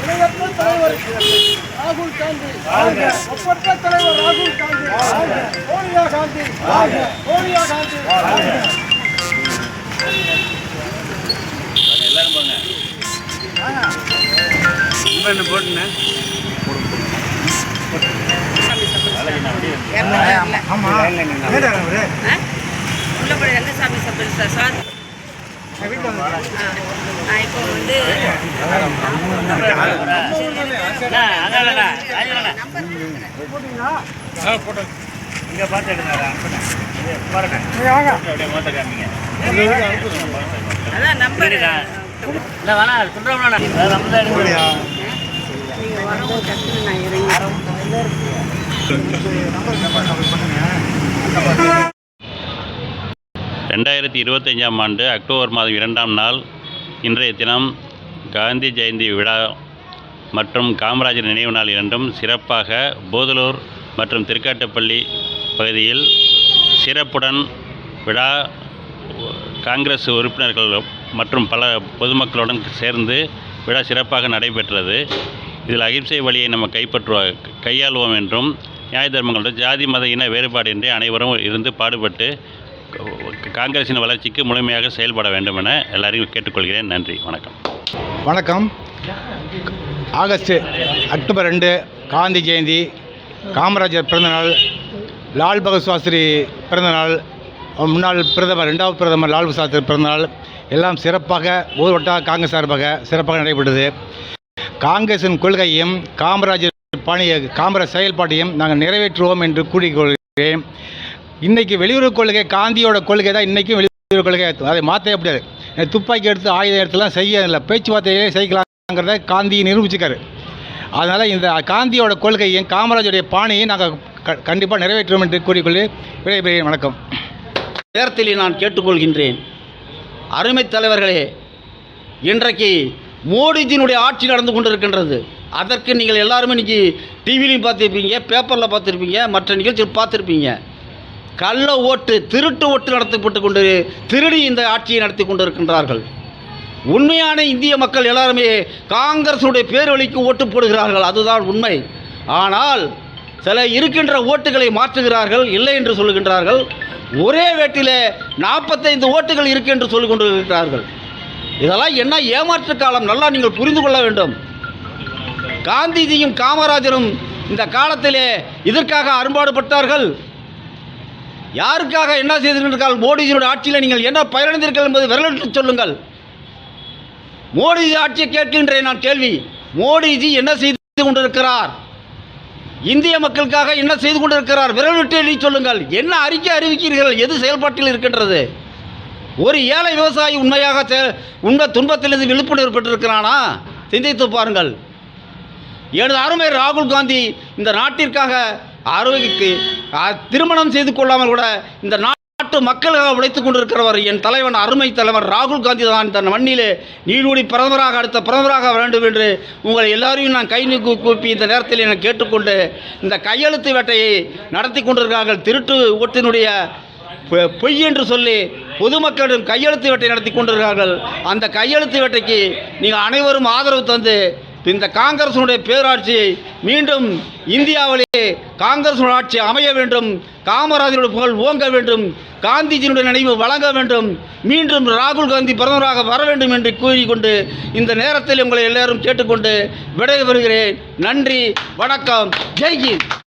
இணையற்ற தலைவர் ராகுல் காந்தி, ஒப்பற்ற தலைவர் ராகுல் காந்தி, சோனியா காந்தி, சோனியா காந்தி. எல்லாரும் போங்க. போட்டுங்க. ரங்கசாமி சபல் சார் இப்போ வந்து இங்கே பார்த்து எடுங்க. அதான் நம்பர் இல்லை வேணாம் சொல்கிறோம்னா நம்ம தான் எடுக்க. நீங்கள் வரவும் டக்குன்னு நான் இறங்கி 2025ஆம் ஆண்டு அக்டோபர் மாதம் 2ஆம் நாள் இன்றைய தினம் காந்தி ஜெயந்தி விழா மற்றும் காமராஜர் நினைவு நாள் இரண்டும் சிறப்பாக போதலூர் மற்றும் திருக்காட்டுப்பள்ளி பகுதியில் சிறப்புடன் விழா காங்கிரஸ் உறுப்பினர்கள் மற்றும் பல பொதுமக்களுடன் சேர்ந்து விழா சிறப்பாக நடைபெற்றது. இதில் அகிம்சை வழியை நம்ம கையாள்வோம் என்றும் நியாய தர்மங்களுடன் ஜாதி மத இன வேறுபாடின்றி அனைவரும் இருந்து பாடுபட்டு காங்கிரசின் வளர்ச்சிக்கு முழுமையாக செயல்பட வேண்டும் என எல்லாரையும் கேட்டுக்கொள்கிறேன். நன்றி, வணக்கம். வணக்கம். அக்டோபர் 2 காந்தி ஜெயந்தி, காமராஜர் பிறந்தநாள், லால் பகதூர் சாஸ்திரி பிறந்தநாள், முன்னாள் பிரதமர் 2வது பிரதமர் லால் பகதூர் சாஸ்திரி பிறந்தநாள் எல்லாம் சிறப்பாக ஊர்வட்ட காங்கிரஸ் சார்பாக சிறப்பாக நடைபெற்றது. காங்கிரசின் கொள்கையும் காமராஜர் காமராஜ் செயல்பாட்டையும் நாங்கள் நிறைவேற்றுவோம் என்று கூறிக்கொள்கிறேன். இன்றைக்கி வெளியுறவு கொள்கை காந்தியோட கொள்கை தான் இன்றைக்கும் வெளியுறவு கொள்கை. அதை மாற்ற முடியாது. துப்பாக்கி எடுத்து ஆயுதம் எடுத்துலாம் செய்ய இல்லை, பேச்சுவார்த்தையிலே செய்யலாங்கிறத காந்தி நிரூபிச்சுக்காரு. அதனால் இந்த காந்தியோட கொள்கையும் காமராஜருடைய பாணியை நாங்கள் கண்டிப்பாக நிறைவேற்றுவோம் என்று கூறிக்கொள்ளி விடைபெறுகிறேன். வணக்கம். நேரத்தில் நான் கேட்டுக்கொள்கின்றேன், அருமை தலைவர்களே, இன்றைக்கு மோடிஜியினுடைய ஆட்சி நடந்து கொண்டிருக்கின்றது. அதற்கு நீங்கள் எல்லாருமே இன்றைக்கி டிவிலையும் பார்த்துருப்பீங்க, பேப்பரில் பார்த்துருப்பீங்க, மற்ற நிகழ்ச்சிகள் பார்த்துருப்பீங்க. கள்ள ஓட்டு, திருட்டு ஓட்டு நடத்தப்பட்டு கொண்டு திருடி இந்த ஆட்சியை நடத்தி கொண்டிருக்கின்றார்கள். உண்மையான இந்திய மக்கள் எல்லாருமே காங்கிரஸுடைய பேர்வழிக்கு ஓட்டு போடுகிறார்கள், அதுதான் உண்மை. ஆனால் சில இருக்கின்ற ஓட்டுகளை மாற்றுகிறார்கள், இல்லை என்று சொல்லுகின்றார்கள். ஒரே வேட்டில் 45 ஓட்டுகள் இருக்கு என்று சொல்லிக் கொண்டிருக்கிறார்கள். இதெல்லாம் என்ன ஏமாற்று காலம், நல்லா நீங்கள் புரிந்து கொள்ள வேண்டும். காந்திஜியும் காமராஜரும் இந்த காலத்திலே இதற்காக அரும்பாடுபட்டார்கள். யாருக்காக என்ன செய்திருக்கிறார்கள்? மோடிஜியோட ஆட்சியில் நீங்கள் என்ன பயனடைந்தீர்கள் என்பதை விரலிட்டு சொல்லுங்கள். மோடிஜி ஆட்சியை கேட்கின்றேன் நான் கேள்வி. மோடிஜி என்ன செய்து கொண்டிருக்கிறார்? இந்திய மக்களுக்காக என்ன செய்து கொண்டிருக்கிறார்? விரலிட்டு எழுதி சொல்லுங்கள். என்ன அறிக்கை அறிவிக்கிறீர்கள்? எது செயல்பாட்டில் இருக்கின்றது? ஒரு ஏழை விவசாயி உண்மையாக உண்மை துன்பத்திலிருந்து விழிப்புணர்வு பெற்றிருக்கிறானா? சிந்தித்து பாருங்கள். எனது அருமை ராகுல் காந்தி இந்த நாட்டிற்காக ஆரோக்கியக்கு திருமணம் செய்து கொள்ளாமல் கூட இந்த நாட்டு மக்களுக்காக உழைத்துக் கொண்டிருக்கிறவர் என் தலைவன், அருமை தலைவர் ராகுல் காந்தி தான் இந்த மண்ணிலே நீடூடி பிரதமராக அடுத்த பிரதமராக வேண்டும் என்று உங்களை எல்லாரையும் நான் கை கூப்பி இந்த நேரத்தில் என கேட்டுக்கொண்டு இந்த கையெழுத்து வேட்டையை நடத்தி கொண்டிருக்கிறார்கள். திருட்டு ஓட்டினுடைய பொய் என்று சொல்லி பொதுமக்களிடம் கையெழுத்து வேட்டை நடத்தி கொண்டிருக்கிறார்கள். அந்த கையெழுத்து வேட்டைக்கு நீங்கள் அனைவரும் ஆதரவு தந்து இந்த காங்கிரஸுடைய பேராட்சியை மீண்டும் இந்தியாவிலே காங்கிரஸ் ஆட்சி அமைய வேண்டும், காமராஜருடைய புகழ் ஓங்க வேண்டும், காந்திஜியினுடைய நினைவு வழங்க வேண்டும், மீண்டும் ராகுல் காந்தி பிரதமராக வர வேண்டும் என்று கூறிக்கொண்டு இந்த நேரத்தில் உங்களை எல்லாரும் கேட்டுக்கொண்டு விடைபெறுகிறேன். நன்றி, வணக்கம், ஜெய்ஹிந்த்.